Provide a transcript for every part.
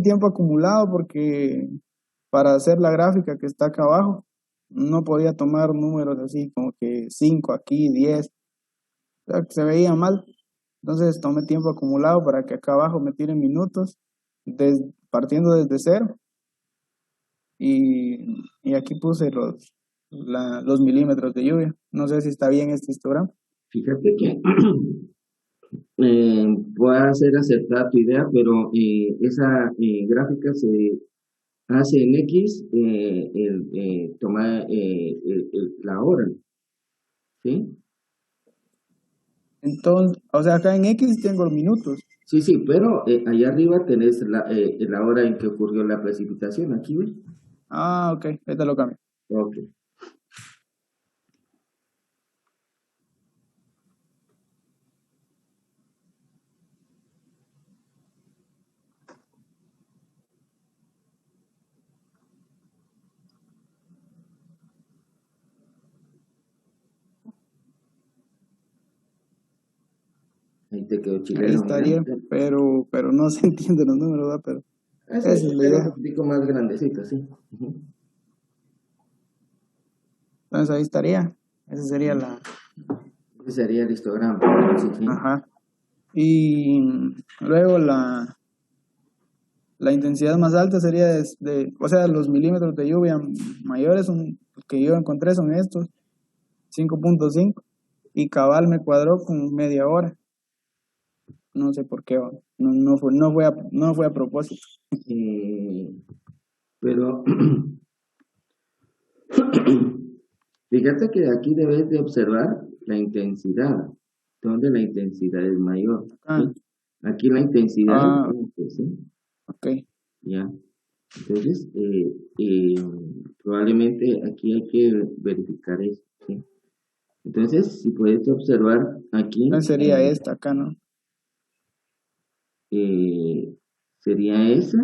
tiempo acumulado porque para hacer la gráfica que está acá abajo, no podía tomar números así como que 5 aquí, 10, o sea, que se veía mal. Entonces tomé tiempo acumulado para que acá abajo me tiren minutos, partiendo desde cero, y aquí puse los milímetros de lluvia. No sé si está bien este histograma. Fíjate que pueda ser aceptada tu idea, pero esa gráfica se hace en X, toma la hora, ¿sí? Entonces, o sea, acá en X tengo los minutos. Sí, sí, pero allá arriba tenés la hora en que ocurrió la precipitación, aquí, ¿ves? Ah, ok, ahorita lo cambio. Ok. Ahí te quedó Ahí chileno, mira. estaría, pero no se entienden los números, ¿verdad? Pero Ese esa es la es un idea. poquitico más grandecito, sí. Ujú. Entonces ahí estaría. Esa sería la... Ese sería el histograma. Sí, sí. Ajá. Y luego la intensidad más alta sería o sea, los milímetros de lluvia mayores los que yo encontré son estos, 5.5, y cabal me cuadró con media hora. No sé por qué, no fue a propósito. Eh, pero fíjate que aquí debes de observar la intensidad, donde la intensidad es mayor, Ah, ¿sí? Aquí la intensidad es ah, 20, ¿sí? ok. Ya. Entonces, probablemente aquí hay que verificar eso, ¿sí? Entonces, si puedes observar aquí, Entonces sería esta acá, ¿no? sería esa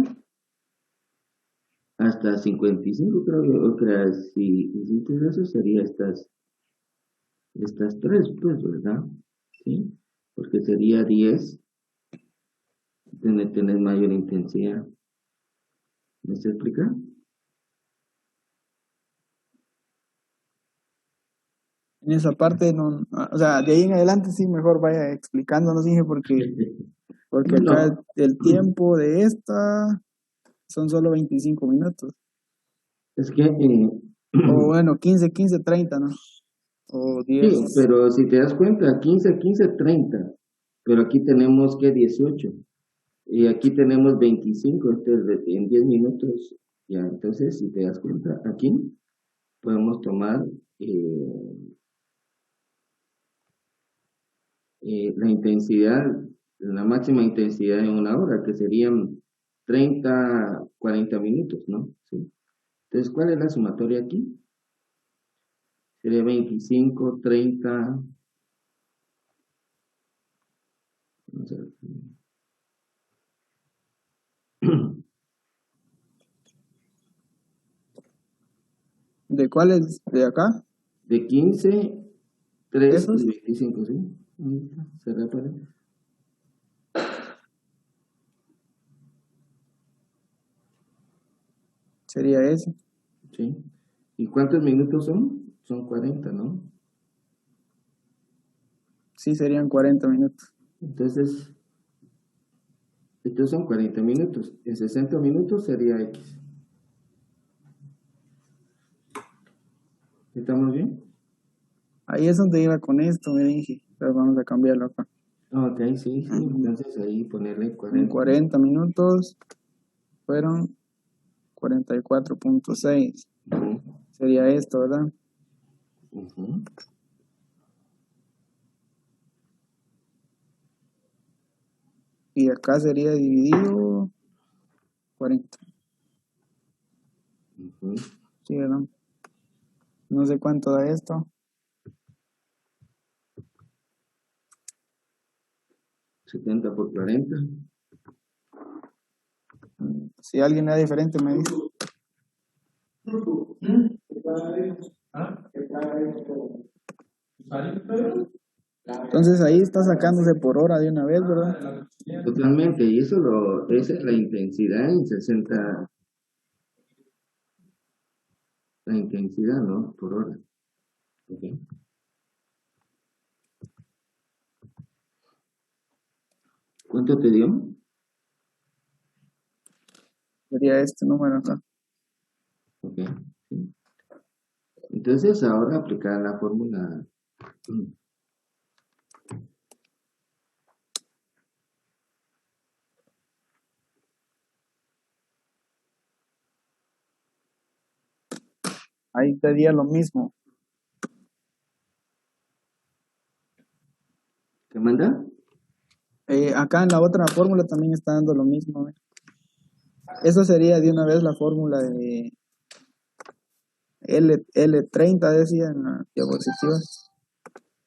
hasta 55, creo que, o sea, si hiciste eso, sería estas tres, pues, ¿verdad? ¿Sí? Porque sería 10, tener mayor intensidad. ¿Me se explica? En esa parte, no, o sea, de ahí en adelante sí, mejor vaya explicándonos, dije, porque acá No, el tiempo de esta son solo 25 minutos. es que, O bueno, 15 15 30, ¿no? O sí, 10. pero si te das cuenta, 15, 15, 30, pero aquí tenemos que 18, y aquí tenemos 25, entonces en 10 minutos, ya, entonces si te das cuenta, aquí podemos tomar la intensidad, la máxima intensidad en una hora, que serían 30, 40 minutos, ¿no? Sí. Entonces, ¿cuál es la sumatoria aquí? Sería 25, 30, vamos a ver, ¿De cuáles? ¿De acá? de 15, 3 y ¿Esos? 25, ¿sí? Se repara. Sería ese. ¿Sí? ¿Y cuántos minutos son? Son 40, ¿no? Sí, serían 40 minutos. Entonces, estos son 40 minutos. En 60 minutos sería X. ¿Estamos bien? Ahí es donde iba con esto, me dije. Pero vamos a cambiarlo acá. Ok, sí, sí. Entonces ahí ponerle En 40. 40 minutos fueron 44.6. Ujú, Sería esto, ¿verdad? ujú, Y acá sería dividido 40. ujú. Sí, ¿verdad? No sé cuánto da esto. 70 por 40. Si alguien da diferente, me dice. Entonces ahí está sacándose por hora de una vez, ¿verdad? Totalmente, y esa es la intensidad en 60, la intensidad, ¿no? Por hora. Ok. ¿Cuánto te dio? Sería este número acá. Ok. Sí. Entonces ahora aplicar la fórmula. Ahí sería lo mismo. ¿Qué manda? Acá en la otra fórmula también está dando lo mismo. Eso sería de una vez la fórmula de L30, decía en la diapositiva.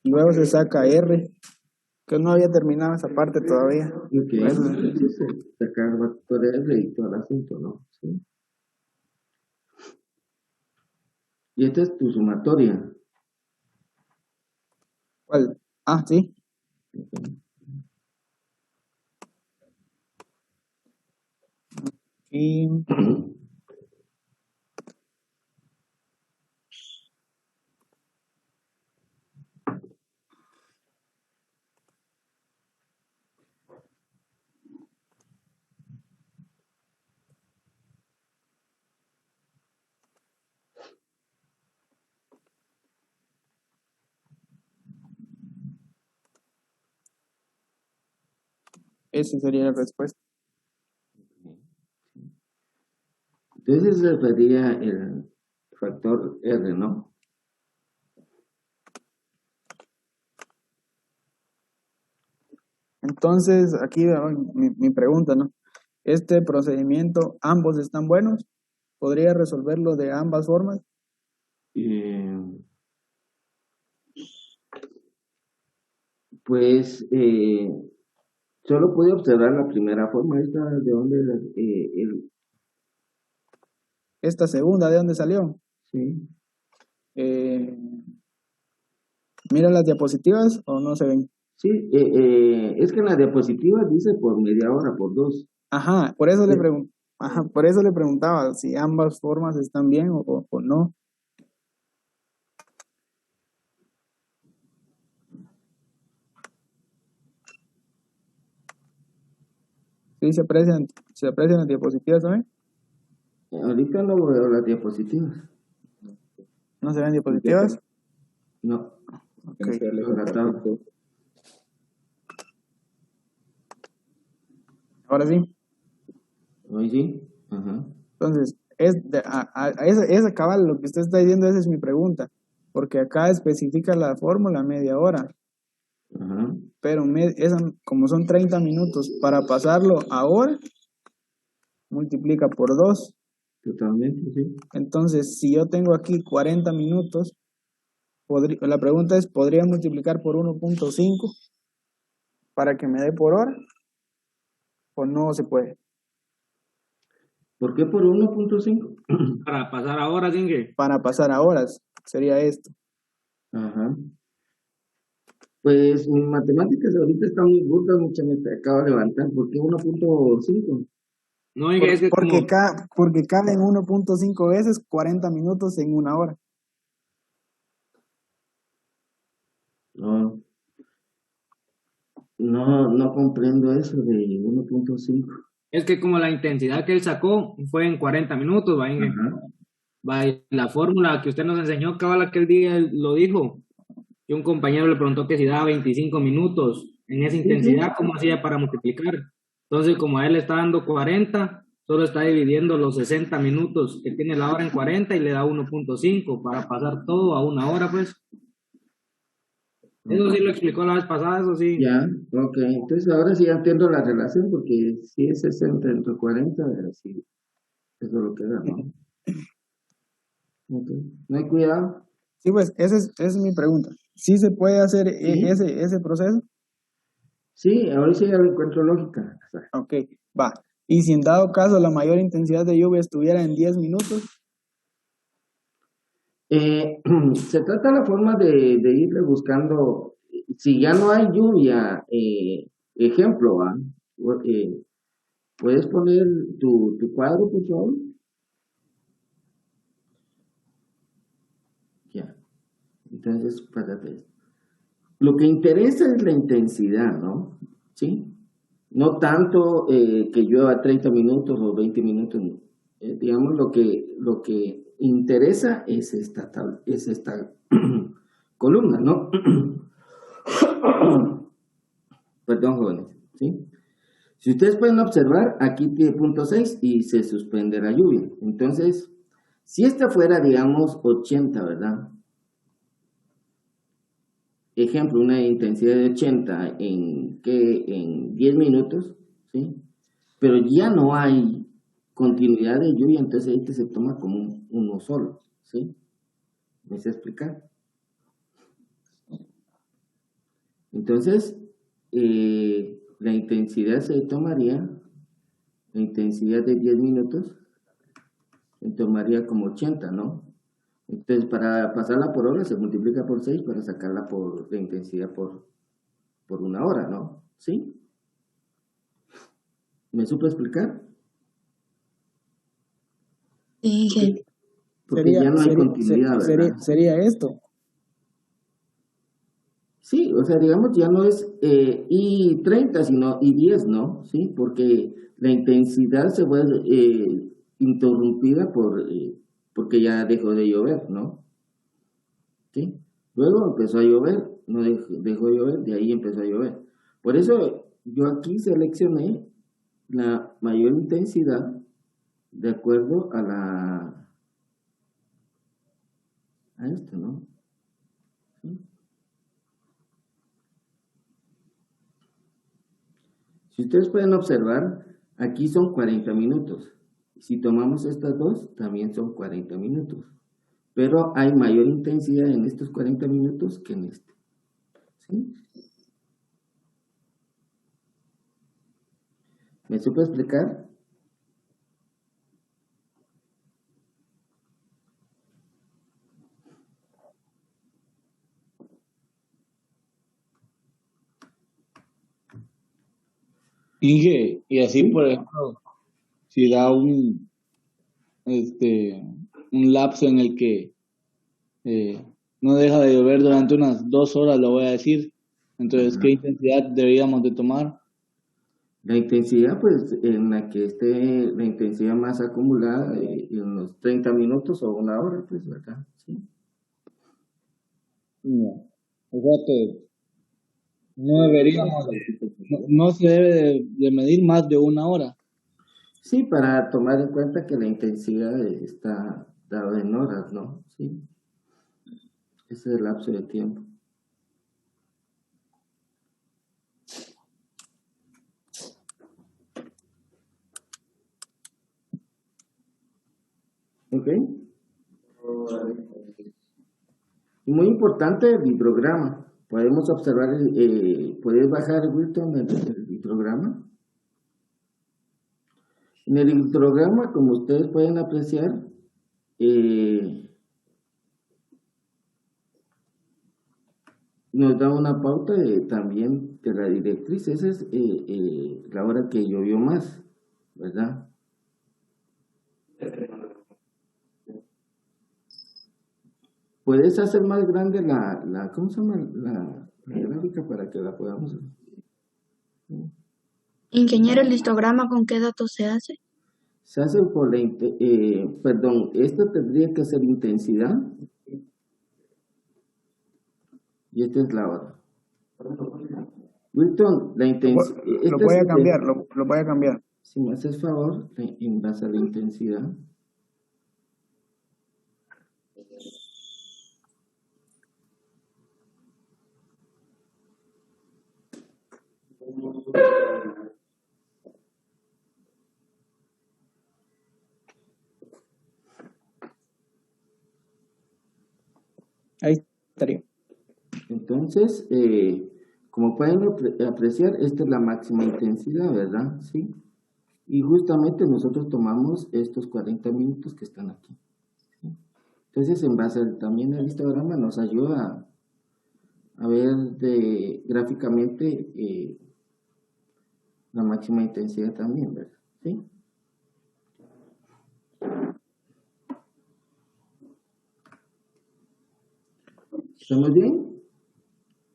Y luego se saca R, que no había terminado esa parte todavía. Ok, Eso, entonces sacar factor R y todo el asunto, ¿no? Sí. Y esta es tu sumatoria. ¿cuál? Ah, sí. Ok. Y esa sería la respuesta. Entonces ese sería el factor R, ¿no? Entonces, aquí va mi pregunta, ¿no? Este procedimiento, ¿ambos están buenos? ¿Podría resolverlo de ambas formas? Eh, pues solo pude observar la primera forma, esta de donde Esta segunda, ¿de dónde salió? sí, Eh, ¿Mira las diapositivas o no se ven? sí, es que en la diapositiva dice por media hora, por dos. Ajá, ajá, por eso le preguntaba si ambas formas están bien o no. Sí, se aprecian las diapositivas también. Ahorita no veo las diapositivas. ¿No se ven diapositivas? No, Ok. no la tabla. Ahora sí. Hoy sí. Ajá. Entonces, esa cabal, lo que usted está diciendo, esa es mi pregunta. Porque acá especifica la fórmula media hora, Ajá. pero como son 30 minutos, para pasarlo ahora, multiplica por 2. Totalmente, sí. Entonces, si yo tengo aquí 40 minutos, la pregunta es, ¿podría multiplicar por 1.5 para que me dé por hora? ¿O no se puede? ¿Por qué por 1.5? Para pasar ahora, Inge. Para pasar a horas, sería esto. Ajá. Pues mis matemáticas ahorita están muy burdas, mucha me acabo de levantar. ¿Por qué 1.5? No, Inge, es que como, Porque caben 1.5 veces 40 minutos en una hora. No, no comprendo eso de 1.5. es que como la intensidad que él sacó fue en 40 minutos, va, Inge. Ajá. Va, y la fórmula que usted nos enseñó, cabal, aquel día él lo dijo. Y un compañero le preguntó que si daba 25 minutos en esa Sí, intensidad, sí. ¿cómo hacía para multiplicar? Entonces, como a él le está dando 40, solo está dividiendo los 60 minutos que tiene la hora en 40 y le da 1.5 para pasar todo a una hora, pues. Eso sí lo explicó la vez pasada, eso sí. Ya, ok. Entonces ahora sí ya entiendo la relación porque si es 60 entre 40, sí, eso es lo que da, ¿no? Ok. No hay cuidado. Sí, pues esa es mi pregunta. ¿Sí se puede hacer Sí, ese proceso? sí, ahora sí ya lo encuentro lógica. O sea, Ok, va. Y si en dado caso la mayor intensidad de lluvia estuviera en 10 minutos, se trata la forma de irle buscando. si ya no hay lluvia, ejemplo, ¿va? ¿Puedes poner tu cuadro, por favor? Ya. Entonces, párate. Lo que interesa es la intensidad, ¿no? ¿Sí? No tanto que llueva 30 minutos o 20 minutos. Digamos, lo que interesa es esta columna, ¿no? Perdón, jóvenes. ¿Sí? Si ustedes pueden observar, aquí tiene punto 6 y se suspende la lluvia. Entonces, si esta fuera, digamos, 80, ¿verdad? Ejemplo, una intensidad de 80 en 10 minutos, ¿sí? Pero ya no hay continuidad de lluvia, entonces este se toma como uno solo, ¿sí? ¿Me sé explicar? Entonces, la intensidad se tomaría, la intensidad de 10 minutos, se tomaría como 80, ¿no? Entonces, para pasarla por hora se multiplica por 6 para sacarla por la intensidad por una hora, ¿no? ¿Sí? ¿Me supo explicar? Sí. Porque ya no hay continuidad, ¿verdad? Sería esto. Sí, o sea, digamos, ya no es y 30, sino y 10, ¿no? Sí, porque la intensidad se vuelve interrumpida porque ya dejó de llover, ¿no? ¿Sí? Luego empezó a llover, no dejó de llover, de ahí empezó a llover. Por eso yo aquí seleccioné la mayor intensidad de acuerdo a esto, ¿no? ¿Sí? Si ustedes pueden observar, aquí son 40 minutos. Si tomamos estas dos, también son 40 minutos. Pero hay mayor intensidad en estos 40 minutos que en este. ¿Sí? ¿Me supo explicar? Inge, y así, por ejemplo, si da un lapso en el que no deja de llover durante unas 2 horas, lo voy a decir. Entonces, ¿qué intensidad deberíamos de tomar? La intensidad, pues, en la que esté la intensidad más acumulada en unos 30 minutos o una hora, pues, ¿verdad? Sí. No. O sea que no deberíamos, no se debe de medir más de 1 hora. Sí, para tomar en cuenta que la intensidad está dada en horas, ¿no? Sí. Ese es el lapso de tiempo. ¿Ok? Muy importante el hidrograma. Podemos observar, ¿puedes bajar, Wilton, el hidrograma? En el hidrograma, como ustedes pueden apreciar, nos da una pauta también de la directriz. Esa es la hora que llovió más, ¿verdad? ¿Puedes hacer más grande ¿cómo se llama? La gráfica para que la podamos ver? Ingeniero, ¿el histograma con qué datos se hace? Se hace por perdón, esto tendría que ser intensidad y esta es la hora. Wilton, la intensidad. Lo voy a cambiar, lo voy a cambiar. Si me haces favor, en base a la intensidad. Ahí estaría. Entonces, como pueden apreciar, esta es la máxima intensidad, ¿verdad? Sí. Y justamente nosotros tomamos estos 40 minutos que están aquí. ¿Sí? Entonces, en base también al histograma nos ayuda a ver gráficamente la máxima intensidad también, ¿verdad? ¿Sí? ¿Estamos bien?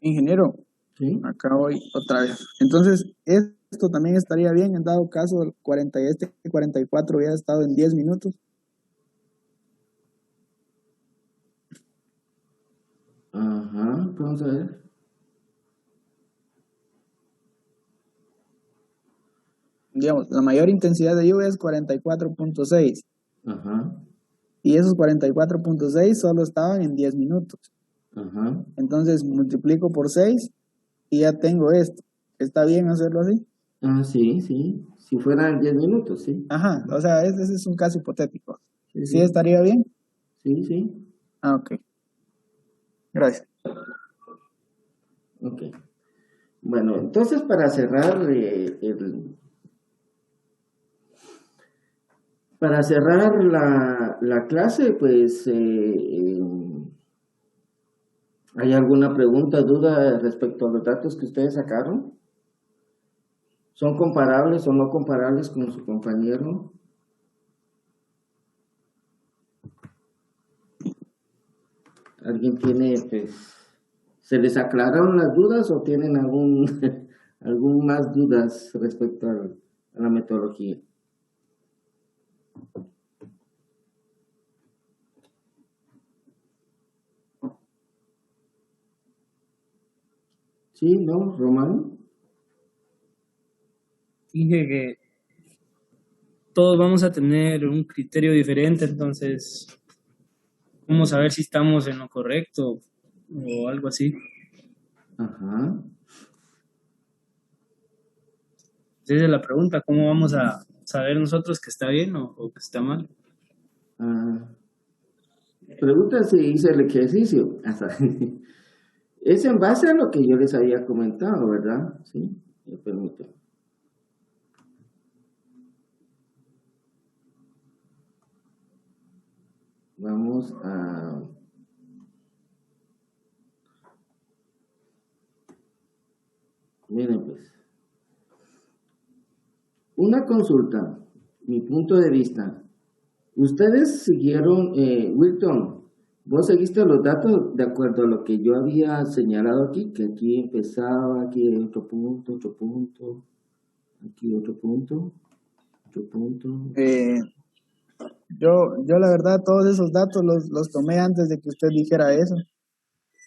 Ingeniero, ¿Sí? acá voy otra vez. Entonces, esto también estaría bien en dado caso el 44 hubiera estado en 10 minutos. Ajá, vamos a ver. Digamos, la mayor intensidad de lluvia es 44.6 Ajá, y esos 44.6 solo estaban en 10 minutos. ajá. Entonces, multiplico por 6 y ya tengo esto. ¿Está bien hacerlo así? Ah, sí, sí. Si fueran 10 minutos, sí. Ajá, o sea, ese es un caso hipotético. Sí, ¿Sí sí. estaría bien? Sí, sí. Ah, ok. Gracias. Ok. Bueno, entonces para cerrar la clase, pues, ¿hay alguna pregunta, duda respecto a los datos que ustedes sacaron? ¿Son comparables o no comparables con su compañero? ¿Alguien tiene, pues, se les aclararon las dudas o tienen algún más dudas respecto a la metodología? ¿Sí? ¿No, Román? Dije que todos vamos a tener un criterio diferente, entonces vamos a ver si estamos en lo correcto o algo así. Ajá. Esa es la pregunta, ¿cómo vamos a saber nosotros que está bien o que está mal? Ah, pregunta si hice el ejercicio. Es en base a lo que yo les había comentado, ¿verdad? Sí, me permite. Vamos a... Miren pues. Una consulta, mi punto de vista. Ustedes siguieron, Wilton, vos seguiste los datos de acuerdo a lo que yo había señalado aquí, que aquí empezaba, aquí hay otro punto, aquí otro punto. Yo la verdad todos esos datos los tomé antes de que usted dijera eso.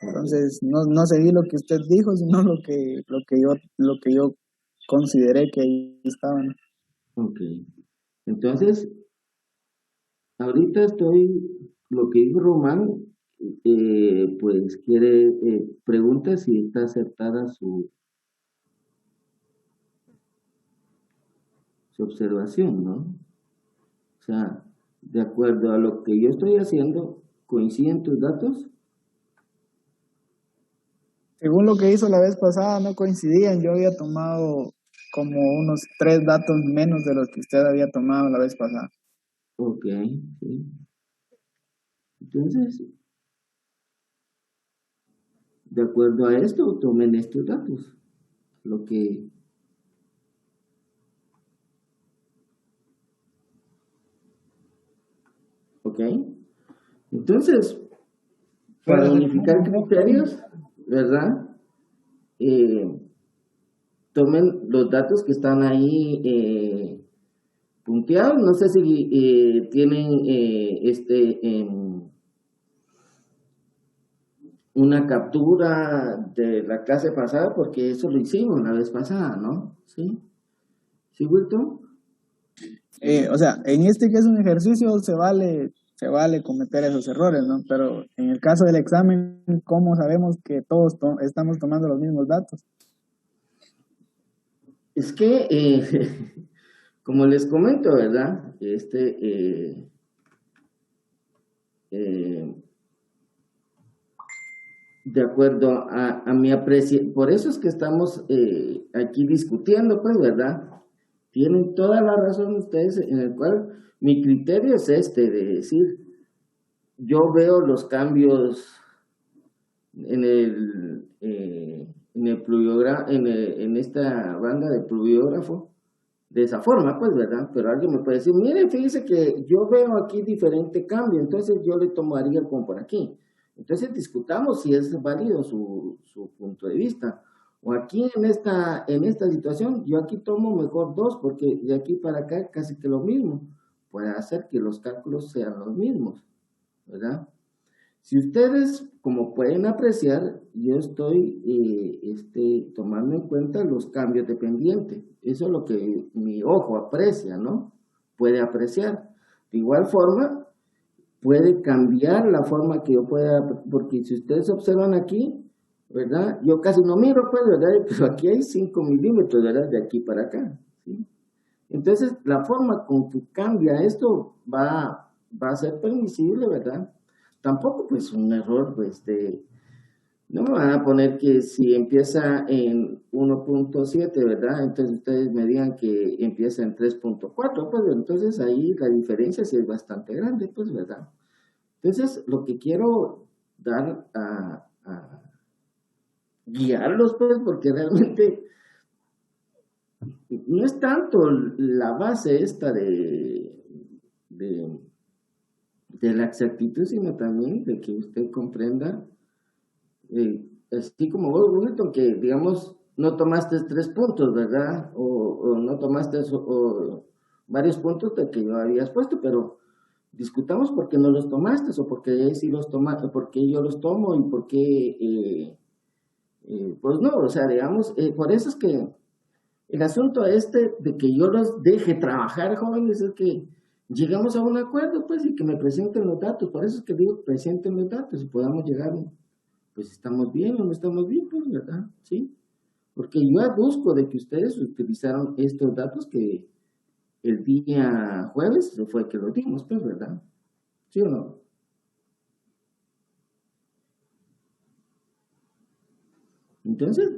Entonces no seguí lo que usted dijo, sino lo que yo consideré que ahí estaban. Ok. Entonces, ahorita lo que dijo Román, pues pregunta si está acertada su observación, ¿no? O sea, de acuerdo a lo que yo estoy haciendo, ¿coinciden tus datos? Según lo que hizo la vez pasada, no coincidían. Yo había tomado como unos 3 datos menos de los que usted había tomado la vez pasada. Ok, sí. Entonces, de acuerdo a esto, tomen estos datos. Lo que... Ok. Entonces, para unificar criterios, ¿verdad? Tomen los datos que están ahí punteados. No sé si tienen una captura de la clase pasada, porque eso lo hicimos la vez pasada, ¿no? ¿Sí? ¿Sí, Wilton? O sea, en este que es un ejercicio se vale cometer esos errores, ¿no? Pero en el caso del examen, ¿cómo sabemos que todos estamos tomando los mismos datos? Es que, como les comento, ¿verdad? De acuerdo a mi apreciación, por eso es que estamos aquí discutiendo, pues, ¿verdad? Tienen toda la razón ustedes, en el cual mi criterio es de decir, yo veo los cambios en esta banda de pluviógrafo, de esa forma, pues, ¿verdad? Pero alguien me puede decir, mire, fíjese que yo veo aquí diferente cambio, entonces yo le tomaría como por aquí. Entonces discutamos si es válido su punto de vista. O aquí en esta situación, yo aquí tomo mejor 2, porque de aquí para acá casi que lo mismo. Puede hacer que los cálculos sean los mismos, ¿verdad? Si ustedes, como pueden apreciar, yo estoy tomando en cuenta los cambios de pendiente. Eso es lo que mi ojo aprecia, ¿no? Puede apreciar. De igual forma, puede cambiar la forma que yo pueda, porque si ustedes observan aquí, ¿verdad? Yo casi no miro, pues, ¿verdad? Pero aquí hay 5 milímetros, ¿verdad? De aquí para acá, ¿sí? Entonces, la forma con que cambia esto va a ser permisible, ¿verdad? Tampoco, pues, un error, pues, no me van a poner que si empieza en 1.7, ¿verdad? Entonces ustedes me digan que empieza en 3.4, pues entonces ahí la diferencia sí es bastante grande, pues, ¿verdad? Entonces, lo que quiero dar a guiarlos, pues, porque realmente no es tanto la base esta de la exactitud, sino también de que usted comprenda, así como vos, Wilton, que digamos, no tomaste 3 puntos, ¿verdad? O no tomaste varios puntos de que yo habías puesto, pero discutamos por qué no los tomaste, o por qué sí los tomaste, por qué yo los tomo y por qué, pues no, o sea, digamos, por eso es que el asunto de que yo los deje trabajar, jóvenes, es que llegamos a un acuerdo, pues, y que me presenten los datos. Por eso es que digo, presenten los datos y podamos llegar, pues, ¿estamos bien o no estamos bien? Pues, ¿verdad? ¿Sí? Porque yo busco de que ustedes utilizaron estos datos que el día jueves fue que los dimos, pues, ¿verdad? ¿Sí o no? Entonces,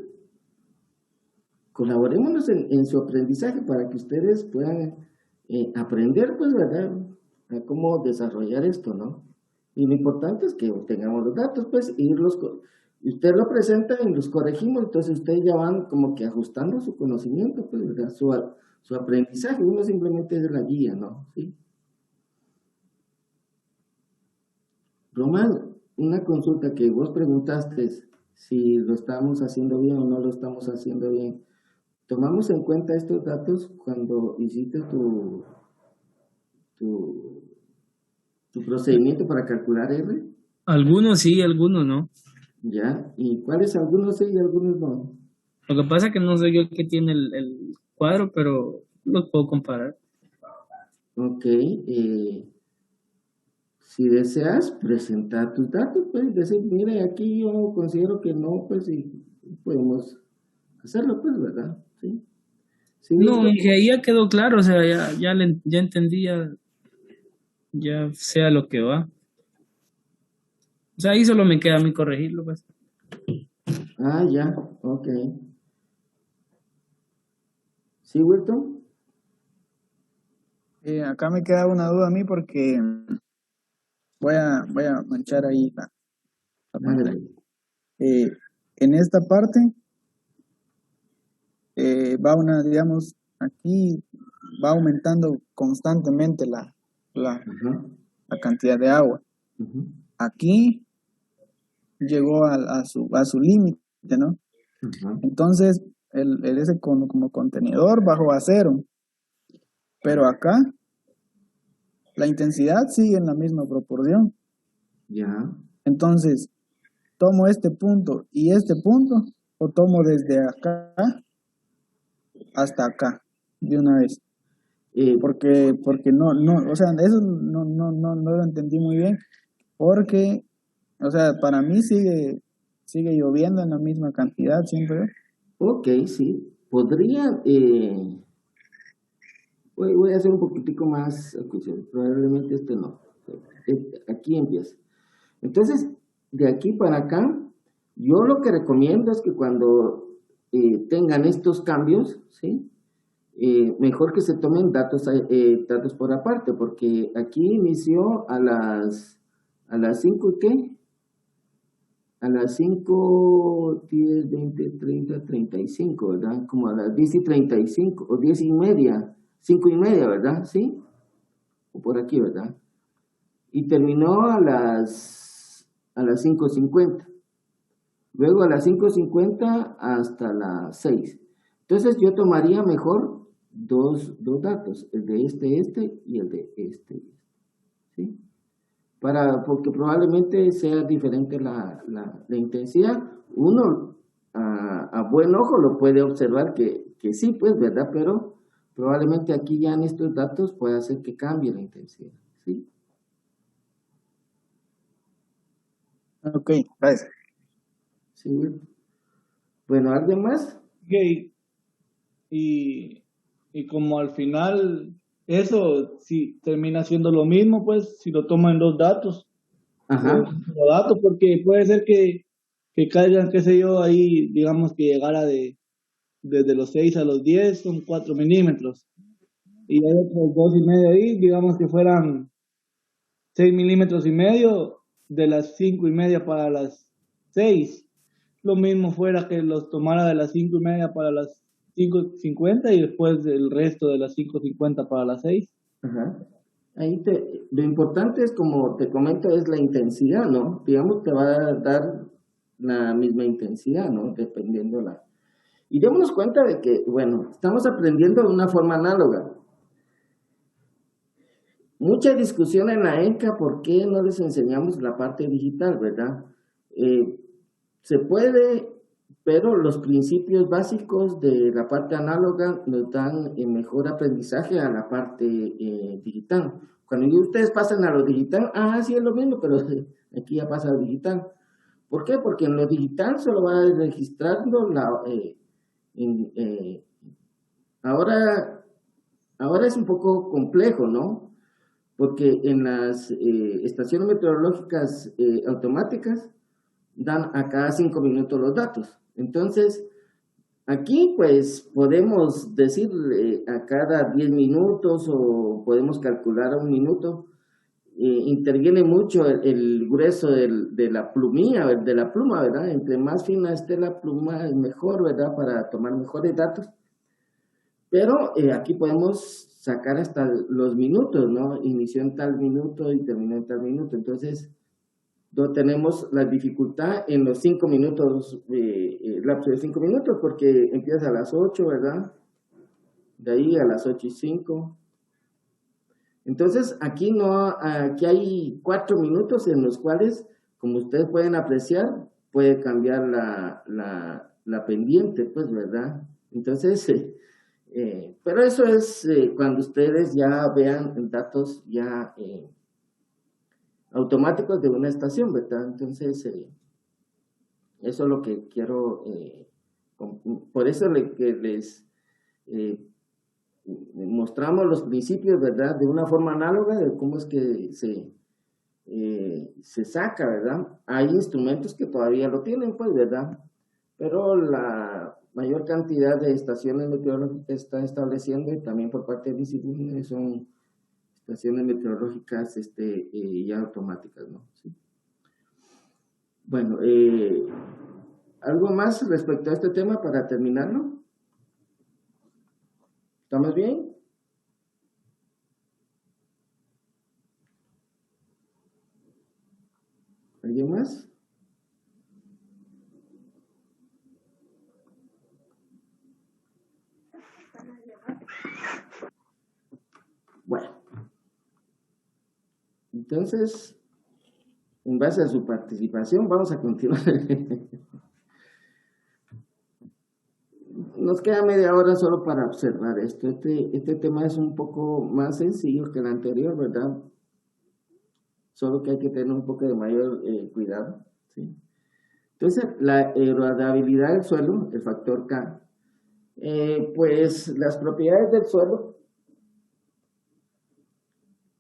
colaborémonos en su aprendizaje para que ustedes puedan aprender, pues, ¿verdad?, a cómo desarrollar esto, ¿no? Y lo importante es que obtengamos los datos, pues, y usted lo presenta y los corregimos, entonces ustedes ya van como que ajustando su conocimiento, pues, ¿verdad?, su aprendizaje. Uno simplemente es la guía, ¿no? ¿Sí? Román, una consulta que vos preguntaste, si lo estamos haciendo bien o no lo estamos haciendo bien. ¿Tomamos en cuenta estos datos cuando hiciste tu procedimiento para calcular R? Algunos sí, algunos no. ¿Ya? ¿Y cuáles algunos sí y algunos no? Lo que pasa es que no soy yo el que tiene el cuadro, pero los puedo comparar. Ok. Si deseas presentar tus datos, puedes decir, mire, aquí yo considero que no, pues, y podemos hacerlo, pues, ¿verdad? Sí. Sí, No, dije, ahí ya quedó claro, o sea, ya entendí, ya sea lo que va. O sea, ahí solo me queda a mí corregirlo, pues. Ah, ya, ok. ¿Sí, Wilton? Acá me queda una duda a mí porque voy a manchar ahí la pantalla. Hágale. En esta parte digamos, aquí va aumentando constantemente la Ajá. cantidad de agua. Ujú. Aquí llegó a su límite, ¿no? Ajá. Entonces, ese como contenedor bajó a 0. Pero acá, la intensidad sigue en la misma proporción. Ya. Entonces, tomo este punto y este punto, o tomo desde acá hasta acá, de una vez. Porque no, o sea, eso no lo entendí muy bien. Porque, o sea, para mí sigue lloviendo en la misma cantidad siempre. Ok, sí. Podría, voy a hacer un poquitico más acusación. Probablemente este no. Aquí empieza. Entonces, de aquí para acá, yo lo que recomiendo es que cuando tengan estos cambios, ¿sí? Mejor que se tomen datos por aparte, porque aquí inició a las 5 y qué? a las 5, 10, 20, 30, 35, ¿verdad? Como a las 10 y 35, o 10 y media, 5 y media, ¿verdad? ¿Sí? O por aquí, ¿verdad? Y terminó a las 5:50. Luego a las 5:50 hasta las 6. Entonces yo tomaría mejor dos datos, el de este y el de este. ¿Sí? Porque probablemente sea diferente la intensidad. Uno a buen ojo lo puede observar que sí, pues, ¿verdad? Pero probablemente aquí ya en estos datos puede hacer que cambie la intensidad. ¿Sí? Ok, gracias. Sí. Bueno, ¿alguien más? Ok, y como al final eso sí termina siendo lo mismo, pues si lo toman en dos datos o Ajá. un solo dato, porque puede ser que caigan, qué sé yo, ahí digamos que llegara desde los 6 a los 10 son 4 milímetros y hay otros 2,5 ahí, digamos que fueran 6,5 milímetros de las 5,5 para las 6. Lo mismo fuera que los tomara de las 5,5 para las 5:50 y después el resto de las 5:50 para las 6. Ajá. Lo importante es, como te comento, es la intensidad, ¿no? Digamos, te va a dar la misma intensidad, ¿no? Dependiendo la... Y démonos cuenta de que, bueno, estamos aprendiendo de una forma análoga. Mucha discusión en la ENCA, ¿por qué no les enseñamos la parte digital, verdad? Se puede, pero los principios básicos de la parte análoga nos dan mejor aprendizaje a la parte digital. Cuando ustedes pasan a lo digital, sí es lo mismo, pero aquí ya pasa a lo digital. ¿Por qué? Porque en lo digital solo va registrando ahora es un poco complejo, ¿no? Porque en las estaciones meteorológicas automáticas dan a cada 5 minutos los datos. Entonces, aquí pues podemos decir a cada 10 minutos o podemos calcular a un minuto. Interviene mucho el grueso de la plumilla, de la pluma, ¿verdad? Entre más fina esté la pluma, es mejor, ¿verdad? Para tomar mejores datos. Pero aquí podemos sacar hasta los minutos, ¿no? Inició en tal minuto y terminó en tal minuto. Entonces, no tenemos la dificultad en los 5 minutos, lapso de 5 minutos, porque empieza a las 8, ¿verdad? De ahí a las 8:05. Entonces, aquí hay 4 minutos en los cuales, como ustedes pueden apreciar, puede cambiar la pendiente, pues, ¿verdad? Entonces, pero eso es cuando ustedes ya vean datos ya automáticos de una estación, ¿verdad? Entonces, eso es lo que quiero, por eso que les mostramos los principios, ¿verdad? De una forma análoga de cómo es que se saca, ¿verdad? Hay instrumentos que todavía lo tienen, pues, ¿verdad? Pero la mayor cantidad de estaciones meteorológicas está estableciendo, y también por parte de INSIBUN, son estaciones meteorológicas ya automáticas, ¿no? ¿Sí? Bueno, ¿algo más respecto a este tema para terminarlo? ¿Estamos bien? ¿Alguien más? Bueno, entonces, en base a su participación, vamos a continuar. Nos queda media hora solo para observar esto. Este tema es un poco más sencillo que el anterior, ¿verdad? Solo que hay que tener un poco de mayor cuidado, ¿sí? Entonces, la aerodabilidad del suelo, el factor K, pues las propiedades del suelo,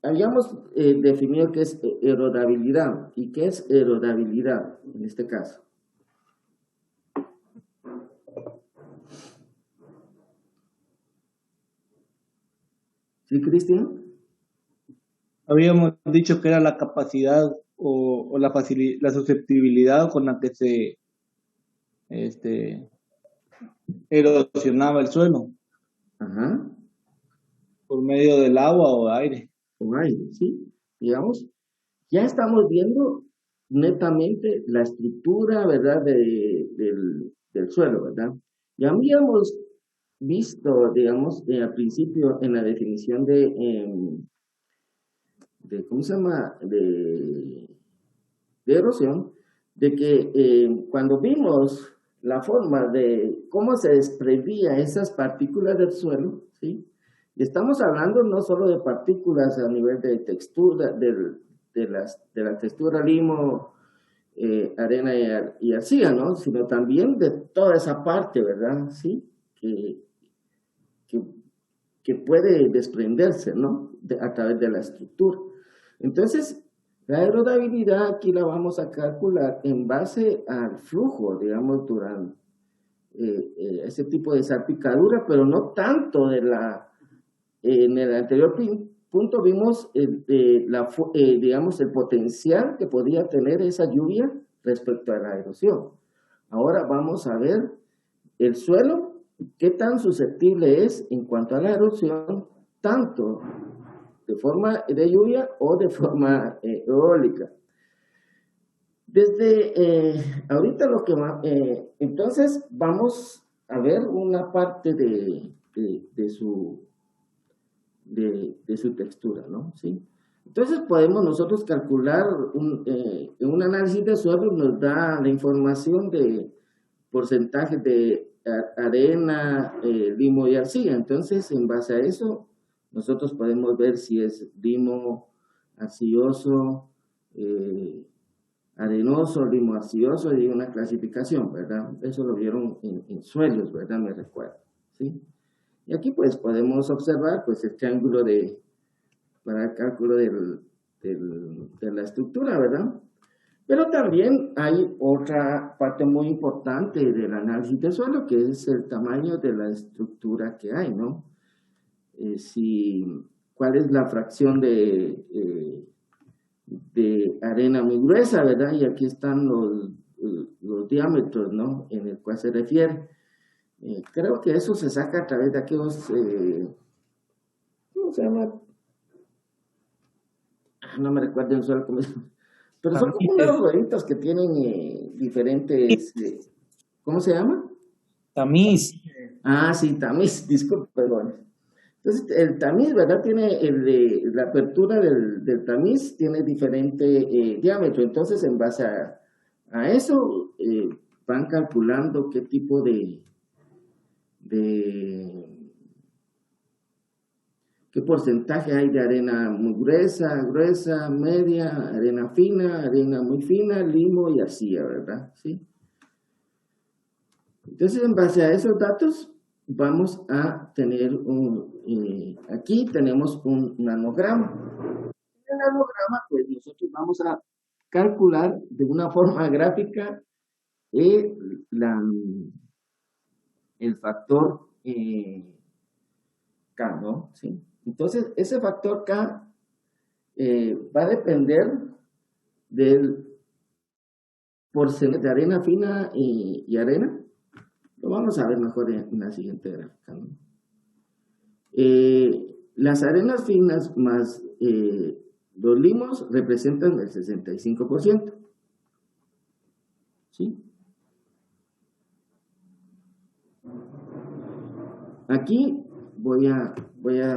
habíamos definido qué es aerodabilidad. ¿Y qué es aerodabilidad en este caso? ¿Sí, Cristian? Habíamos dicho que era la capacidad o la susceptibilidad con la que se erosionaba el suelo Ajá. por medio del agua o aire. O aire, ¿sí? Digamos, ya estamos viendo netamente la estructura, ¿verdad? Del suelo, ¿verdad? Ya habíamos visto, digamos, al principio en la definición ¿cómo se llama? De erosión, de que cuando vimos la forma de cómo se desprendía esas partículas del suelo, ¿sí? Y estamos hablando no solo de partículas a nivel de textura, de la textura limo, arena y arcilla, ¿no? Sino también de toda esa parte, ¿verdad? ¿Sí? Que, que puede desprenderse, ¿no? A través de la estructura. Entonces, la aerodabilidad aquí la vamos a calcular en base al flujo, digamos, durante ese tipo de salpicadura, pero no tanto en el anterior punto vimos, digamos, el potencial que podía tener esa lluvia respecto a la erosión. Ahora vamos a ver el suelo, qué tan susceptible es en cuanto a la erosión, tanto de forma de lluvia o de forma eólica. Desde ahorita entonces vamos a ver una parte de su textura, ¿no? ¿Sí? Entonces podemos nosotros calcular, un análisis de suelo nos da la información de porcentaje de arena, limo y arcilla. Entonces, en base a eso, nosotros podemos ver si es limo arcilloso, arenoso, limo arcilloso, y una clasificación, ¿verdad? Eso lo vieron en suelos, ¿verdad? Me recuerdo, ¿sí? Y aquí pues podemos observar pues el triángulo para el cálculo de la estructura, ¿verdad? Pero también hay otra parte muy importante del análisis del suelo, que es el tamaño de la estructura que hay, ¿no? ¿Cuál es la fracción de arena muy gruesa, ¿verdad? Y aquí están los diámetros, ¿no? En el cual se refiere. Creo que eso se saca a través de aquellos, ¿cómo se llama? No me recuerdo en suelo cómo se llama. Pero son como unos rueditos que tienen diferentes, ¿cómo se llama? Tamiz. Ah, sí, tamiz, disculpe, perdón. Entonces, el tamiz, ¿verdad? Tiene la apertura del tamiz, tiene diferente diámetro. Entonces, en base a eso, van calculando qué tipo qué porcentaje hay de arena muy gruesa, media, arena fina, arena muy fina, limo y arcilla, ¿verdad? ¿Sí? Entonces, en base a esos datos, vamos a tener aquí tenemos un nanograma. En el nanograma, pues nosotros vamos a calcular de una forma gráfica el factor K, ¿no? ¿Sí? Entonces, ese factor K va a depender del porcentaje de arena fina y arena. Lo vamos a ver mejor en la siguiente gráfica, ¿no? Las arenas finas más los limos representan el 65%. ¿Sí? Aquí voy a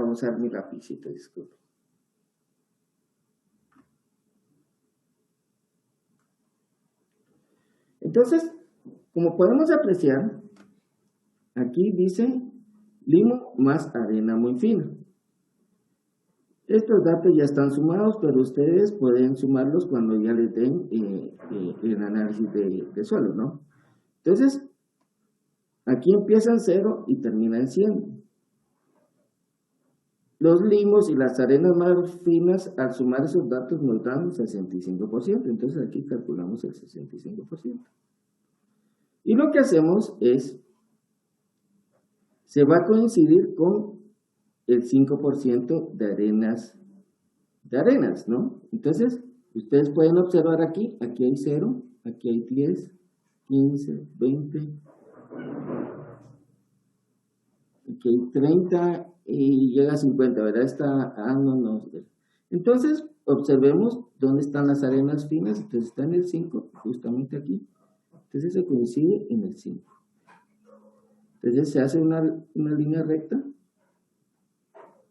usar mi lapicito, disculpe. Entonces, como podemos apreciar, aquí dice limo más arena muy fina. Estos datos ya están sumados, pero ustedes pueden sumarlos cuando ya les den el análisis de suelo, ¿no? Entonces, aquí empieza en 0 y termina en 100. Los limos y las arenas más finas, al sumar esos datos, nos dan 65%. Entonces, aquí calculamos el 65%. Y lo que hacemos es, se va a coincidir con el 5% de arenas, ¿no? Entonces, Ustedes pueden observar aquí hay 0, aquí hay 10, 15, 20, aquí hay 30 y llega a 50, ¿verdad? No. Entonces, observemos dónde están las arenas finas. Entonces, está en el 5, justamente aquí. Entonces, se coincide en el 5. Entonces, se hace una línea recta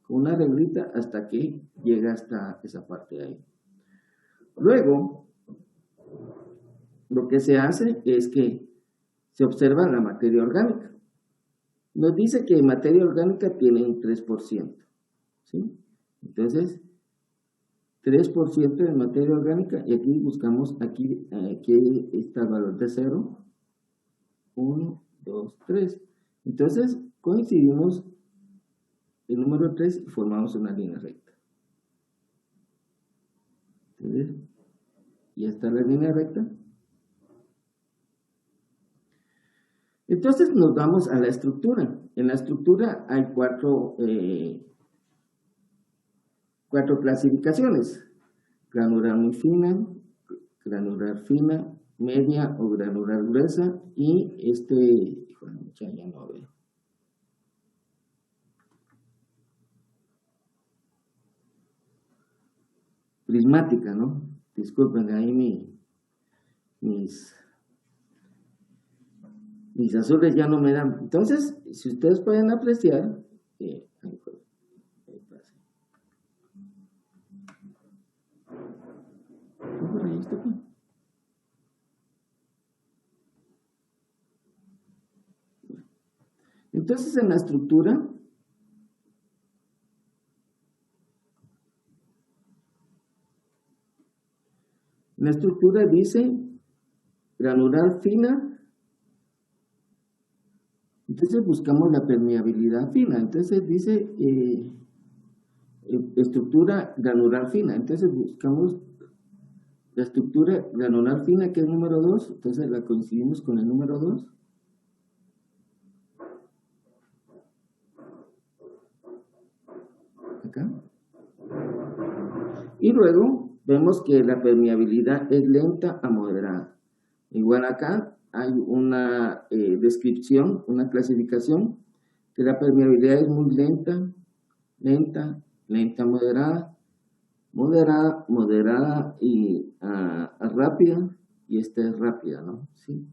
con una reglita hasta que llega hasta esa parte de ahí. Luego, lo que se hace es que se observa la materia orgánica. Nos dice que materia orgánica tiene un 3%, ¿sí? Entonces, 3% de materia orgánica, y aquí buscamos, aquí está el valor de 0, 1, 2, 3. Entonces, coincidimos el número 3 y formamos una línea recta. Entonces, ya está la línea recta. Entonces nos vamos a la estructura. En la estructura hay cuatro clasificaciones: granular muy fina, granular fina, media o granular gruesa, y híjole, ya no veo. Prismática, ¿no? Disculpen, ahí mis azules ya no me dan. Entonces, si ustedes pueden apreciar, entonces en la estructura, dice granular fina. Entonces buscamos la permeabilidad fina. Entonces dice estructura granular fina. Entonces buscamos la estructura granular fina, que es número 2. Entonces la coincidimos con el número 2. Acá. Y luego vemos que la permeabilidad es lenta a moderada. Igual acá hay una descripción, una clasificación, que la permeabilidad es muy lenta, moderada y rápida, y esta es rápida, ¿no? ¿Sí?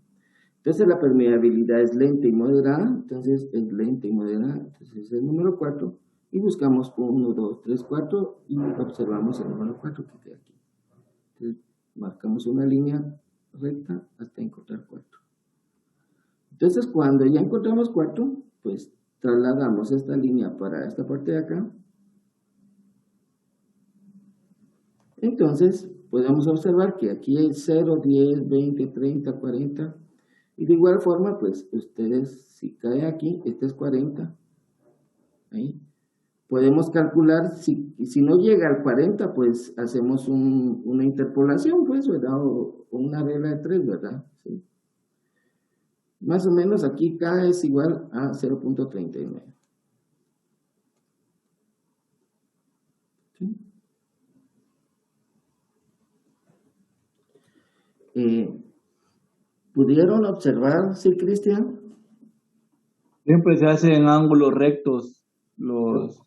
Entonces la permeabilidad es lenta y moderada, entonces es lenta y moderada, entonces es el número 4, y buscamos 1, 2, 3, 4, y observamos el número 4 que queda aquí. Entonces marcamos una línea recta hasta encontrar 4. Entonces, cuando ya encontramos 4, pues trasladamos esta línea para esta parte de acá. Entonces, podemos observar que aquí hay 0, 10, 20, 30, 40. Y de igual forma, pues ustedes, si cae aquí, este es 40. ¿Ahí? Podemos calcular, si no llega al 40, pues hacemos una interpolación, pues, ¿verdad? O una regla de 3, ¿verdad? ¿Sí? Más o menos aquí K es igual a 0.39. ¿Sí? ¿Pudieron observar, sí, Cristian? Siempre se hacen en ángulos rectos los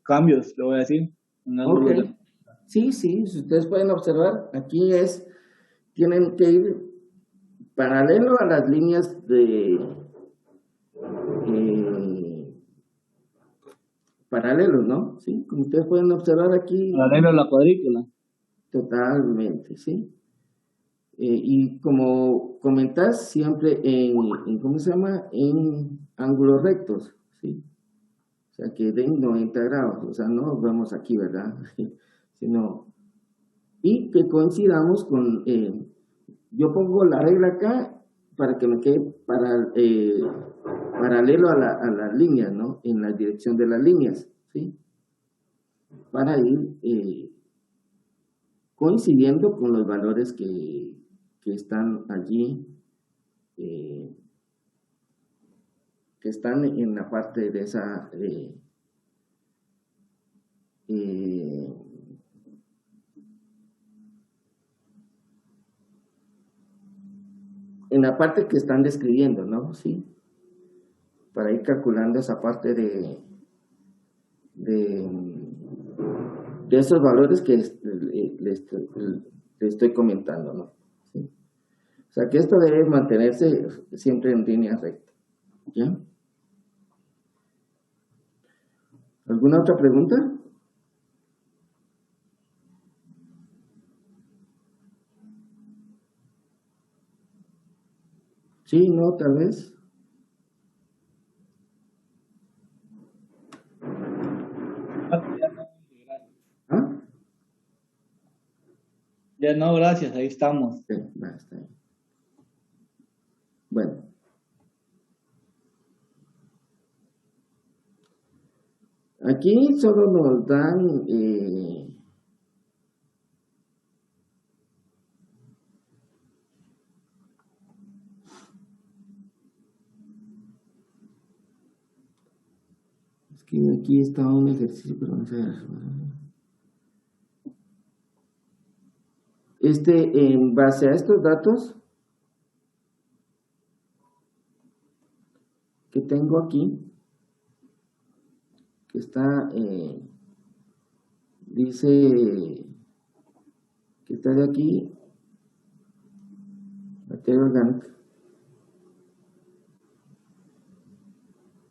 cambios, le voy a decir. En ángulos Ok. Sí, si ustedes pueden observar, aquí tienen que ir paralelo a las líneas paralelos, ¿no? Sí, como ustedes pueden observar aquí. Paralelo a la cuadrícula. Totalmente, ¿sí? Y como comentas, siempre ¿cómo se llama? En ángulos rectos, ¿sí? O sea, que den 90 grados, o sea, no nos vemos aquí, ¿verdad? Sino, y que coincidamos con, yo pongo la regla acá para que me quede paralelo a las líneas, ¿no? En la dirección de las líneas, ¿sí? Para ir coincidiendo con los valores que están allí, que están en la parte de esa en la parte que están describiendo, ¿no? Sí. Para ir calculando esa parte de esos valores que le estoy comentando, ¿no? ¿Sí? O sea que esto debe mantenerse siempre en línea recta. ¿Ya? ¿Alguna otra pregunta? Sí, no, tal vez. ¿Ah? Ya no, gracias, ahí estamos. Sí, va, está bien. Bueno. Aquí solo nos dan es que aquí está un ejercicio, pero vamos a ver. En base a estos datos que tengo aquí, que está, dice que está de aquí, materia orgánica.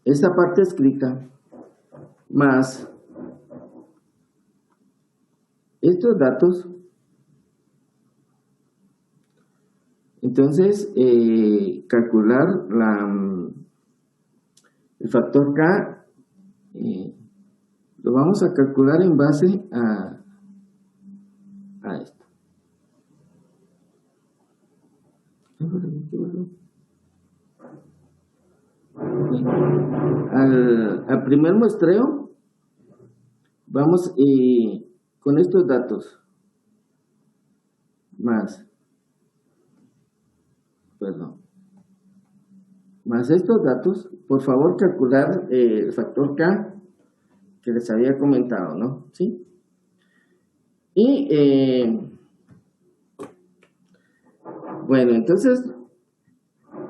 Esta parte escrita, más estos datos, entonces calcular el factor K, lo vamos a calcular en base a esto. Al primer muestreo, vamos con estos datos, más estos datos, por favor calcular el factor K que les había comentado, ¿no? ¿Sí? Y bueno, entonces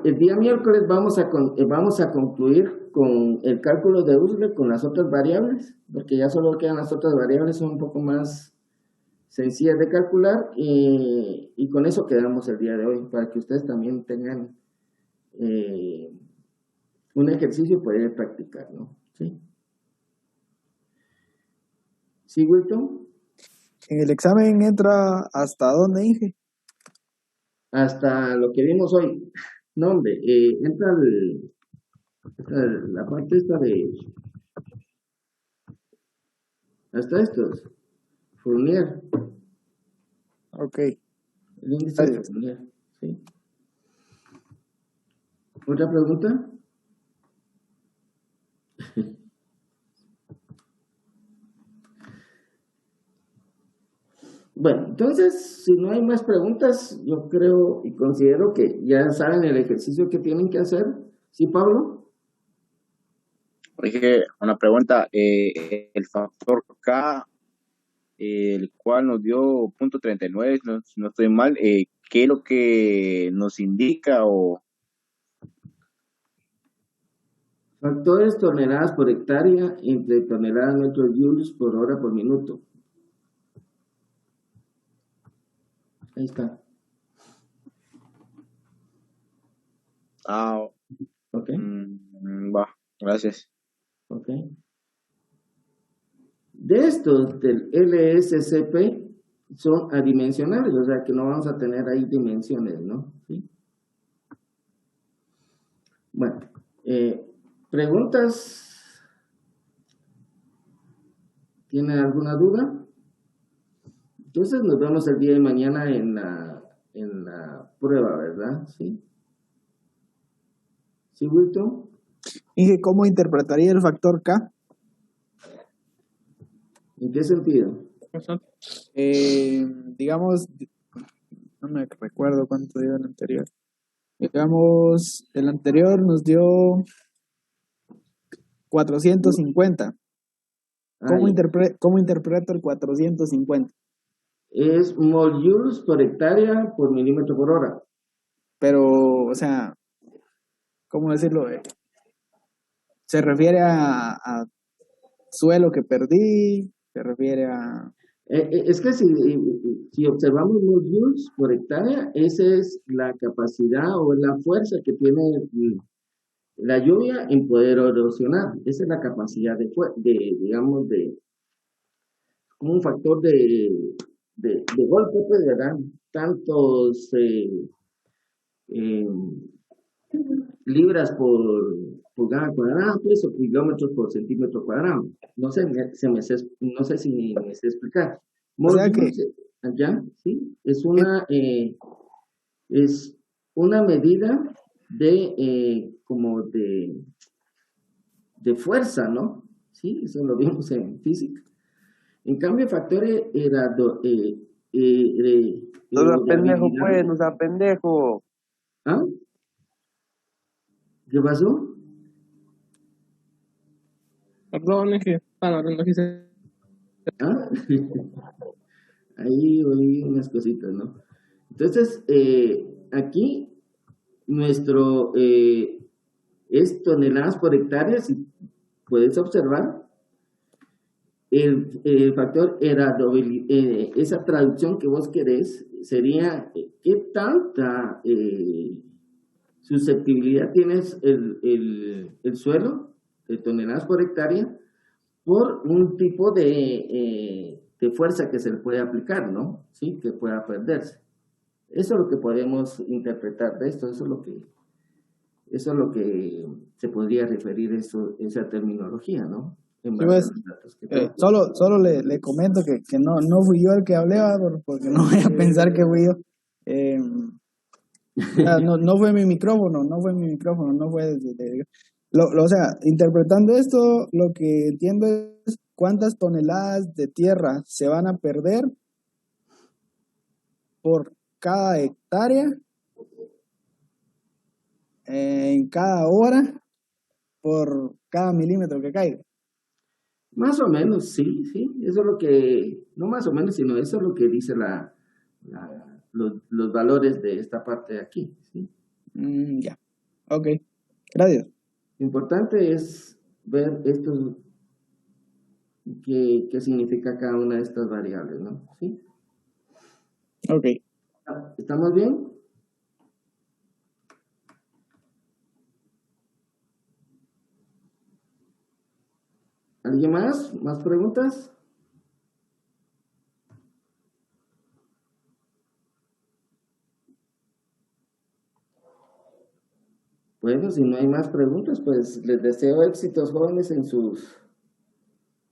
el día miércoles vamos a concluir con el cálculo de USLE con las otras variables, porque ya solo quedan las otras variables, son un poco más sencillas de calcular, y con eso quedamos el día de hoy, para que ustedes también tengan un ejercicio para ir a practicar, ¿no? ¿Sí? ¿Sí, Wilton? En el examen entra hasta dónde, Inge. Hasta lo que vimos hoy. No, hombre, entra la parte esta de hasta estos. Fournier. Ok. El índice de Fournier. ¿Sí? ¿Otra pregunta? Bueno, entonces, si no hay más preguntas, yo creo y considero que ya saben el ejercicio que tienen que hacer. ¿Sí, Pablo? Oye, una pregunta. El factor K, el cual nos dio punto 39, si no estoy mal, ¿qué es lo que nos indica? O Factores toneladas por hectárea entre toneladas metros joules por hora por minuto. Ahí está. Ok. Va, gracias. Ok. De estos del LSCP son adimensionales, o sea que no vamos a tener ahí dimensiones, ¿no? ¿Sí? Bueno, ¿preguntas? ¿Tienen alguna duda? Entonces nos vemos el día de mañana en la prueba, ¿verdad? ¿Sí? ¿Sí, Wilton? Inge, ¿cómo interpretaría el factor K? ¿En qué sentido? Digamos, no me recuerdo cuánto dio el anterior. Digamos, el anterior nos dio 450. ¿Cómo interpreto el 450? Es mol joules por hectárea por milímetro por hora. pero, o sea, ¿cómo decirlo? Se refiere a suelo que perdí, se refiere a... Es que si observamos los joules por hectárea, esa es la capacidad o la fuerza que tiene la lluvia en poder erosionar. Esa es la capacidad digamos, como un factor de golpe, pues, ¿verdad? Tantos eh, libras por pulgada cuadrada, pues, o kilómetros por centímetro cuadrado. No sé, no sé si me sé explicar. O sea que... Allá, sí, es una medida como de fuerza, ¿no? Sí, eso lo vimos en física. En cambio, factores No sea pendejo, pues, no sea pendejo. ¿Ah? ¿Qué pasó? Perdón, es que no quise. ¿Ah? Ahí oí unas cositas, ¿no? Entonces, aquí nuestro es toneladas por hectárea, si puedes observar, el factor esa traducción que vos querés sería qué tanta susceptibilidad tienes el suelo de toneladas por hectárea por un tipo de fuerza que se le puede aplicar, ¿no? Sí, que pueda perderse. Eso es lo que podemos interpretar de esto, eso es lo que se podría referir esa terminología, ¿no? En base a los datos que solo le comento que no fui yo el que hablé, porque no voy a pensar que fui yo. No fue mi micrófono, no fue o sea, interpretando esto, lo que entiendo es cuántas toneladas de tierra se van a perder por cada hectárea, en cada hora, por cada milímetro que caiga. Más o menos, sí, eso es lo que, no más o menos, sino eso es lo que dice los valores de esta parte de aquí, ¿sí? Ya, ok, gracias. Lo importante es ver esto, qué significa cada una de estas variables, ¿no? ¿Sí? Ok. ¿Estamos bien? ¿Alguien más? ¿Más preguntas? Bueno, si no hay más preguntas, pues les deseo éxitos, jóvenes, en sus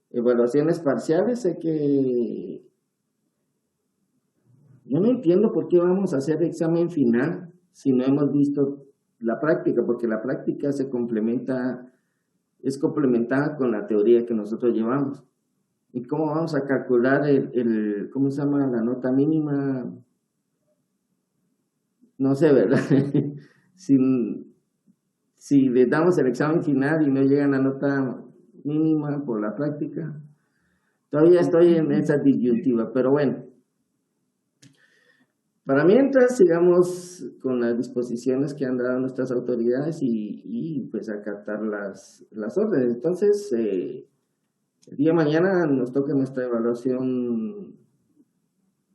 evaluaciones parciales. Sé que yo no entiendo por qué vamos a hacer examen final si no hemos visto la práctica, porque la práctica es complementada con la teoría que nosotros llevamos. ¿Y cómo vamos a calcular ¿cómo se llama? La nota mínima? No sé, ¿verdad? Si les damos el examen final y no llegan a nota mínima por la práctica, todavía estoy en esa disyuntiva, pero bueno. Para mientras, sigamos con las disposiciones que han dado nuestras autoridades y pues acatar las órdenes. Entonces, el día de mañana nos toca nuestra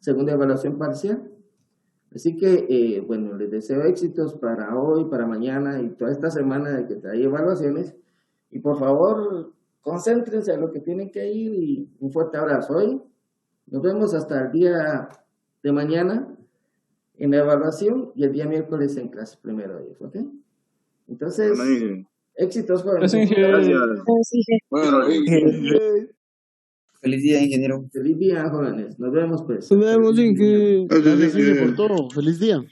segunda evaluación parcial. Así que, bueno, les deseo éxitos para hoy, para mañana y toda esta semana de que trae evaluaciones. Y por favor, concéntrense en lo que tienen que ir y un fuerte abrazo hoy. Nos vemos hasta el día de mañana en la evaluación y el día miércoles en clase primero de ellos, ¿ok? Entonces, éxitos, jóvenes. Gracias. Bueno, Feliz día, ingeniero. Feliz día, jóvenes. Nos vemos, pues. Nos vemos, Inge. Gracias, Inge, por todo. Feliz día.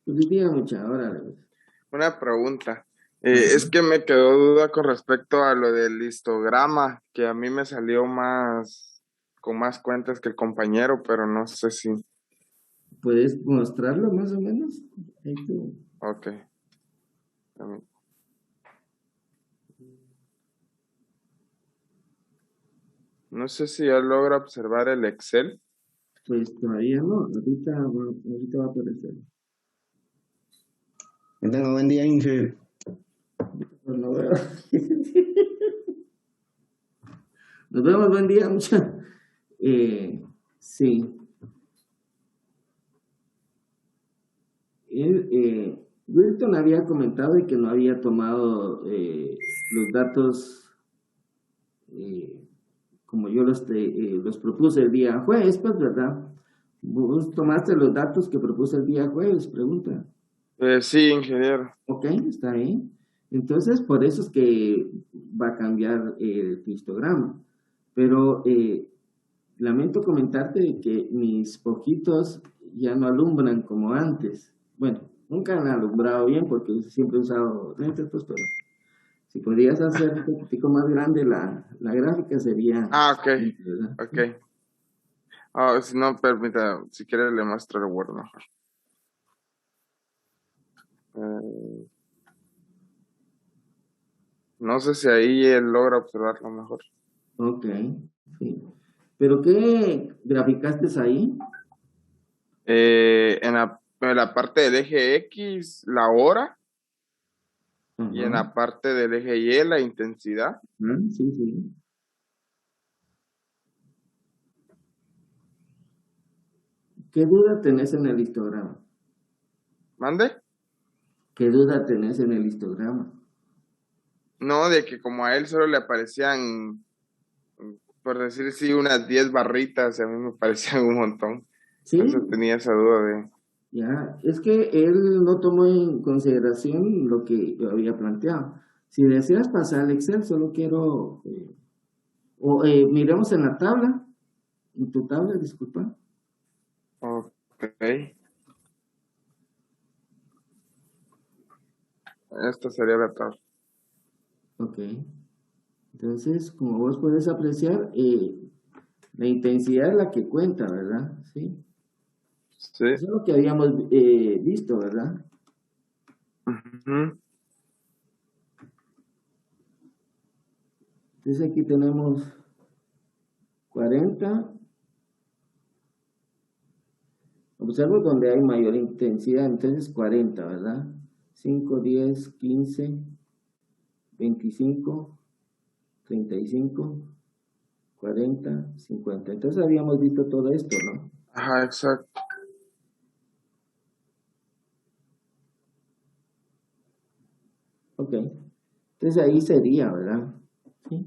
Feliz día, mucha. Órale. Una pregunta. Es que me quedó duda con respecto a lo del histograma, que a mí me salió con más cuentas que el compañero, pero no sé si... ¿Puedes mostrarlo más o menos? Ok. No sé si ya logra observar el Excel. Pues todavía no, ahorita va a aparecer. Que tenga buen día, Inge. Pues no veo. Nos vemos, buen día, mucha. Sí. Wilton había comentado y que no había tomado los datos como yo los propuse el día jueves, pues, ¿verdad? ¿Vos tomaste los datos que propuse el día jueves? Pregunta. Sí, ingeniero. Ok, está bien. Entonces, por eso es que va a cambiar el histograma. Pero lamento comentarte que mis poquitos ya no alumbran como antes. Bueno, nunca han alumbrado bien porque siempre he usado lentes, pues, pero si podrías hacer un poquitico más grande la gráfica sería... Ok, ¿verdad? ok. Si no, permita, si quiere le muestro el Word mejor. No sé si ahí él logra observarlo mejor. Ok, sí. ¿Pero qué graficaste ahí? En la parte del eje X, la hora, y en la parte del eje Y, la intensidad. Sí, sí. ¿Qué duda tenés en el histograma? ¿Mande? ¿Qué duda tenés en el histograma? No, de que como a él solo le aparecían, por decir sí, unas 10 barritas, a mí me parecían un montón. Sí. Por eso tenía esa duda de... Ya, es que él no tomó en consideración lo que yo había planteado. Si deseas pasar al Excel, solo quiero... miremos en la tabla, en tu tabla, disculpa. Ok. Esta sería la tabla. Ok. Entonces, como vos puedes apreciar, la intensidad es la que cuenta, ¿verdad? Sí. Sí. Eso es lo que habíamos visto, ¿verdad? Entonces aquí tenemos 40. Observo donde hay mayor intensidad, entonces 40, ¿verdad? 5, 10, 15, 25, 35, 40, 50. Entonces habíamos visto todo esto, ¿no? Ajá, exacto. Ok. Entonces ahí sería, ¿verdad? Sí.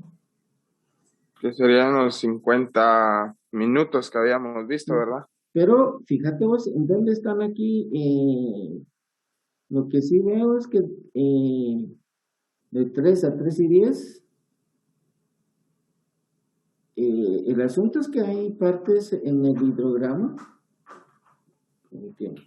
Que serían los 50 minutos que habíamos visto, ¿verdad? Pero fíjate vos, ¿en dónde están aquí? Lo que sí veo es que de 3 a 3 y 10, el asunto es que hay partes en el hidrograma. Entiendo.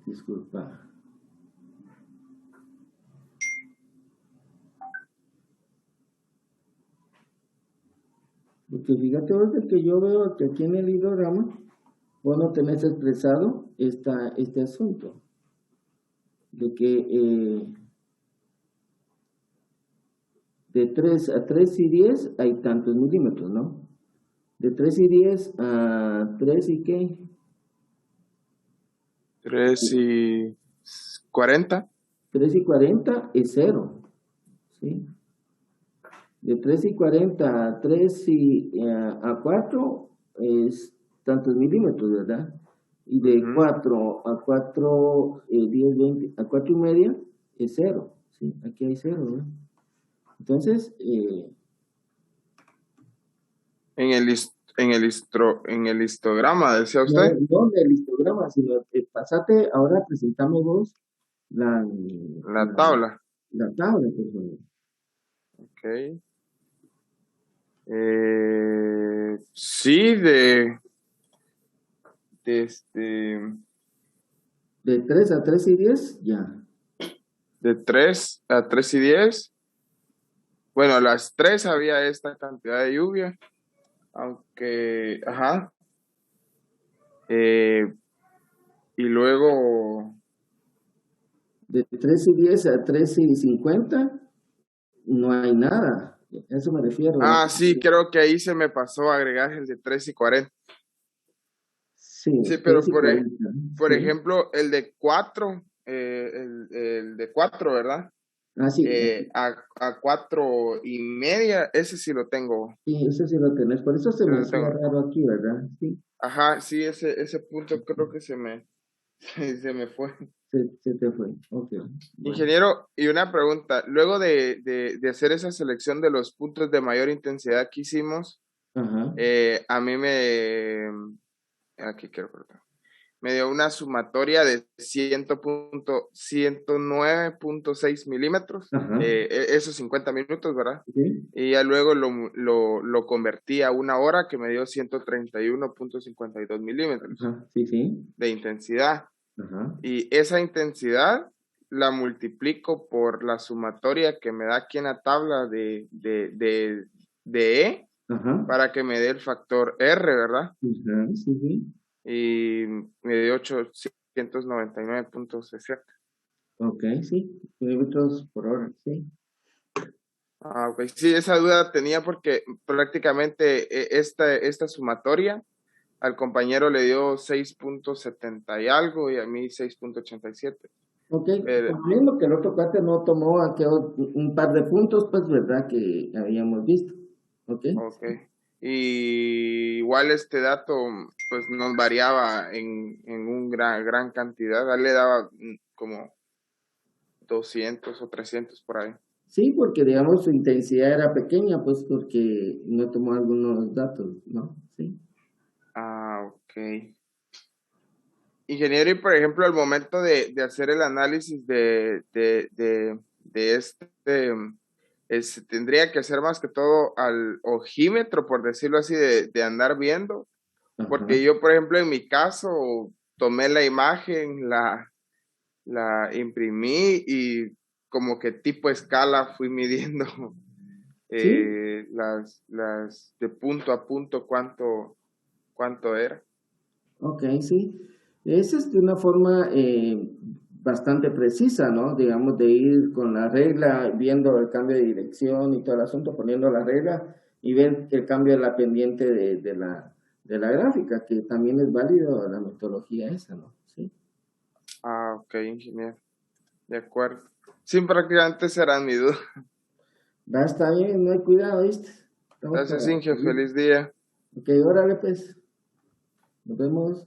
Disculpa. Porque fíjate vos de que yo veo que aquí en el hidrograma vos no tenés expresado este asunto. De que de 3 a 3 y 10 hay tantos milímetros, ¿no? De 3 y 10 a 3 y ¿qué? 3 y 40. 3 y 40 es 0, ¿sí? De 3 y 40 a 3 y a 4 es tantos milímetros, ¿verdad? Y de 4 a 4, 10, 20, a 4 y media es 0, ¿sí? Aquí hay 0, ¿verdad? Entonces, En el histograma, decía usted. no del histograma, sino pasate, ahora presentame vos la tabla. La tabla, por favor. Ok. Sí, de 3 a 3 y 10, ya. De 3 a 3 y 10. Bueno, a las 3 había esta cantidad de lluvia. Aunque, ajá. Y luego de 13:10 a 13:50 no hay nada. A eso me refiero. Ah, sí, creo que ahí se me pasó agregar el de 13:40. Sí, Sí, pero 13:40. por Sí. ejemplo, el de 4, el de 4, ¿verdad? Ah, sí. A 4:30, ese sí lo tengo. Sí, ese sí lo tenés. Por eso se Sí me lo hacía tengo. raro aquí, ¿verdad? Sí, Ajá, sí, ese punto creo que se me fue. se te fue. Ok. Bueno. Ingeniero, y una pregunta. Luego de hacer esa selección de los puntos de mayor intensidad que hicimos, Ajá. a mí aquí quiero cortar. Me dio una sumatoria de 109.6 milímetros, Ajá. esos 50 minutos, ¿verdad? Sí. Y ya luego lo convertí a una hora que me dio 131.52 milímetros Ajá. Sí, sí. de intensidad. Ajá. Y esa intensidad la multiplico por la sumatoria que me da aquí en la tabla de E Ajá. para que me dé el factor R, ¿verdad? Ajá. Sí, sí. Y me dio 899.60. Ok, sí. Kilómetros por hora, sí. Ah, ok. Sí, esa duda tenía porque prácticamente esta sumatoria al compañero le dio 6.70 y algo y a mí 6.87. Ok, Pero, por lo mismo que el otro cuate no tomó aquel, un par de puntos, pues, ¿verdad? Que habíamos visto. Ok. ok. Y igual este dato pues nos variaba en un gran cantidad. A él le daba como 200 o 300 por ahí. Sí, porque digamos su intensidad era pequeña, pues porque no tomó algunos datos, ¿no? Sí. Ah, ok. Ingeniero, y por ejemplo, al momento de hacer el análisis de tendría que hacer más que todo al ojímetro, por decirlo así, de andar viendo, Ajá. porque yo, por ejemplo, en mi caso, tomé la imagen, la imprimí y como que tipo escala fui midiendo Sí. las de punto a punto cuánto era. Ok, sí. Esa es de una forma bastante precisa, ¿no? Digamos, de ir con la regla, viendo el cambio de dirección y todo el asunto, poniendo la regla y ver el cambio de la pendiente de la gráfica, que también es válido la metodología esa, ¿no? Sí. Ah, ok, ingeniero. De acuerdo. Sí, prácticamente será mi duda. Va, está bien, no hay cuidado, ¿viste? Estamos Gracias, para Inge. seguir. Feliz día. Ok, órale, pues. Nos vemos.